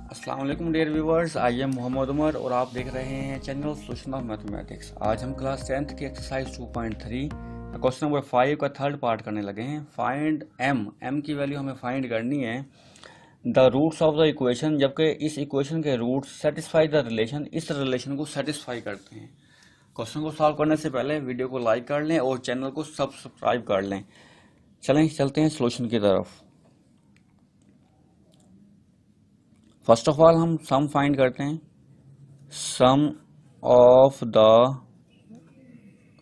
अस्सलाम वालेकुम dear viewers, I am Mohammad Umar और आप देख रहे हैं चैनल सोल्यूशन ऑफ मैथमेटिक्स। आज हम क्लास 10th की एक्सरसाइज 2.3 क्वेश्चन नंबर 5 का थर्ड पार्ट करने लगे हैं। फाइंड एम की वैल्यू हमें फाइंड करनी है the roots of the equation, जबकि इस इक्वेशन के रूट्स सेटिस्फाई द रिलेशन, इस रिलेशन को सेटिस्फाई करते हैं। क्वेश्चन को सॉल्व करने से पहले वीडियो को लाइक कर लें और चैनल को सब्सक्राइब कर लें। चलते हैं सोल्यूशन की तरफ। फर्स्ट ऑफ ऑल हम सम फाइंड करते हैं। Sum of the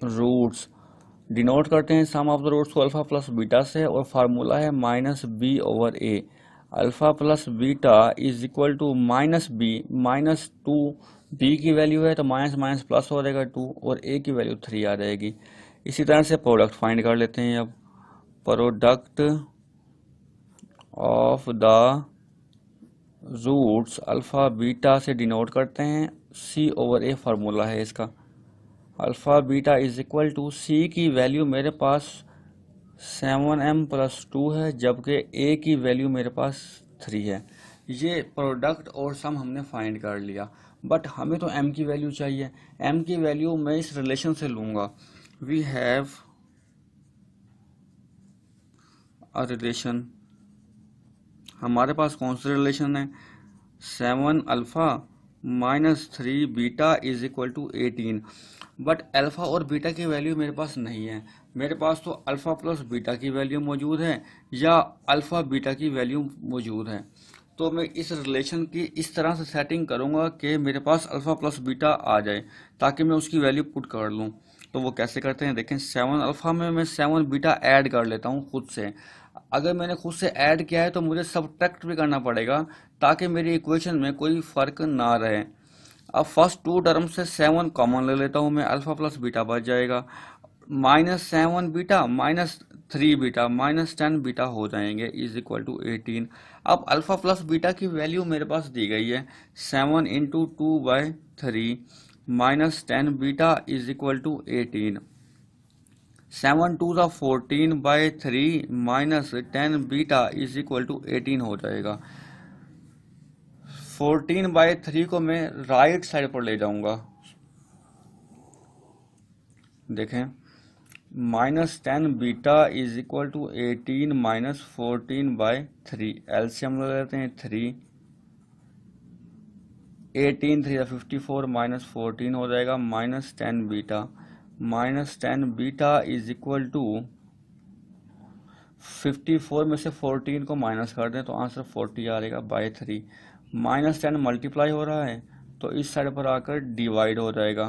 roots denote करते हैं सम ऑफ द रूट्स को अल्फा प्लस बीटा से, और फार्मूला है minus B over A. Alpha plus beta is equal to minus B minus two. B की वैल्यू है तो माइनस माइनस प्लस हो जाएगा 2, और ए की वैल्यू 3 आ जाएगी। इसी तरह से प्रोडक्ट फाइंड कर लेते हैं। अब product of the roots alpha beta से डिनोट करते हैं सी ओवर ए, फार्मूला है इसका। Alpha beta is equal to C की वैल्यू मेरे पास 7m प्लस 2 है, जबकि ए की वैल्यू मेरे पास 3 है। ये प्रोडक्ट और सम हमने फाइंड कर लिया, बट हमें तो m की वैल्यू चाहिए। m की वैल्यू मैं इस रिलेशन से लूँगा। वी हैव अ रिलेशन, हमारे पास कौन सा रिलेशन है? 7 alpha minus 3 beta is equal to 18। But alpha और बीटा की वैल्यू मेरे पास नहीं है। मेरे पास तो अल्फ़ा प्लस बीटा की वैल्यू मौजूद है या अल्फ़ा बीटा की वैल्यू मौजूद है। तो मैं इस रिलेशन की इस तरह से सेटिंग करूँगा कि मेरे पास अल्फ़ा प्लस बीटा आ जाए, ताकि मैं उसकी वैल्यू पुट कर लूँ। तो वो कैसे करते हैं देखें। 7 अल्फ़ा में मैं 7 बीटा ऐड कर लेता हूँ खुद से। अगर मैंने खुद से ऐड किया है तो मुझे सब्ट्रैक्ट भी करना पड़ेगा, ताकि मेरी इक्वेशन में कोई फ़र्क ना रहे। अब फर्स्ट टू टर्म से 7 कॉमन ले लेता हूँ मैं, अल्फ़ा प्लस बीटा बच जाएगा। Minus 7 beta minus 3 beta minus 10 beta हो जाएंगे इज इक्वल टू 18। अब अल्फ़ा प्लस बीटा की वैल्यू मेरे पास दी गई है 7 into 2/3 minus 10 beta is equal to 18। 7 टू ज़ा 14/3 minus 10 beta is equal to 18 हो जाएगा। 14/3 को मैं राइट साइड पर ले जाऊंगा। देखें, minus 10 beta is equal to 18 minus 14/3। LCM ले लेते हैं 3, 18 3 54 माइनस 14 हो जाएगा minus 10 beta. Minus 10 beta is equal to 54 में से 14 को माइनस कर दें तो आंसर 40 आ जाएगा बाई 3। माइनस 10 मल्टीप्लाई हो रहा है तो इस साइड पर आकर डिवाइड हो जाएगा।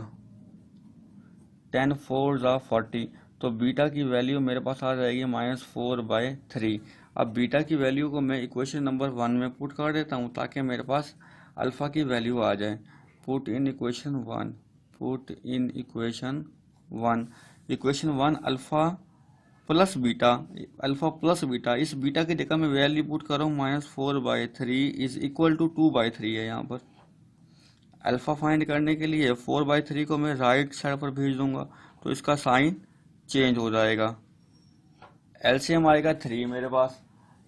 10 4 ज़ा 40, तो बीटा की वैल्यू मेरे पास आ जाएगी -4/3। अब बीटा की वैल्यू को मैं इक्वेशन नंबर 1 में पुट कर देता हूँ, ताकि मेरे पास अल्फ़ा की वैल्यू आ जाए। Put in equation 1, put in equation 1 alpha plus beta, alpha plus beta, इस बीटा की जगह मैं वैल्यू पुट कर रहा हूँ -4/3 इज इक्वल टू 2/3 है। यहाँ पर अल्फ़ा फाइंड करने के लिए 4/3 को मैं राइट साइड पर भेज दूंगा तो इसका साइन चेंज हो जाएगा। एलसीएम आएगा 3 मेरे पास।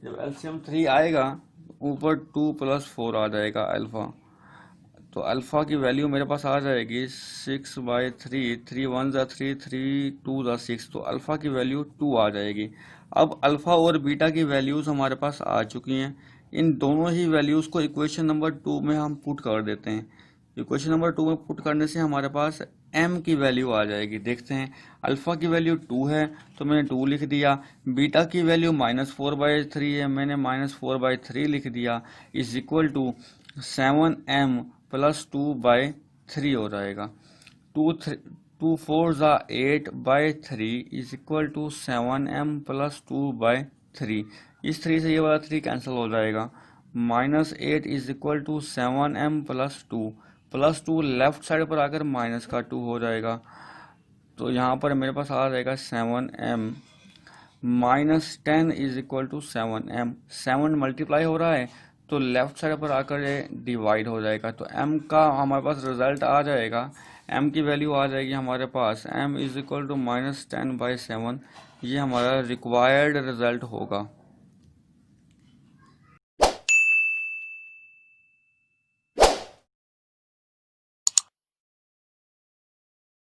जब एलसीएम 3 आएगा ऊपर 2 + 4 आ जाएगा अल्फ़ा, तो अल्फ़ा की वैल्यू मेरे पास आ जाएगी 6/3। 3 1 ज़ा 3, 3 2 ज़ा 6, तो अल्फ़ा की वैल्यू 2 आ जाएगी। अब अल्फ़ा और बीटा की वैल्यूज़ हमारे पास आ चुकी हैं। इन दोनों ही वैल्यूज़ को इक्वेशन नंबर 2 में हम पुट कर देते हैं। इक्वेशन नंबर 2 में पुट करने से हमारे पास m की वैल्यू आ जाएगी। देखते हैं, अल्फ़ा की वैल्यू 2 है तो मैंने 2 लिख दिया। बीटा की वैल्यू -4/3 है, मैंने -4/3 लिख दिया, is equal to 7m plus 2/3 हो जाएगा। 2 4 ज़ा 8/3 is equal to 7m plus 2/3। इस 3 से ये वाला 3 कैंसिल हो जाएगा। -8 is equal to 7m plus 2 left side पर आकर माइनस का 2 हो जाएगा, तो यहाँ पर मेरे पास आ जाएगा 7m। -10 is equal to 7m। 7 multiply हो रहा है तो लेफ्ट साइड पर आकर ये डिवाइड हो जाएगा, तो m का हमारे पास रिजल्ट आ जाएगा। m की वैल्यू आ जाएगी हमारे पास m इज इक्वल टू -10/7। ये हमारा रिक्वायर्ड रिजल्ट होगा।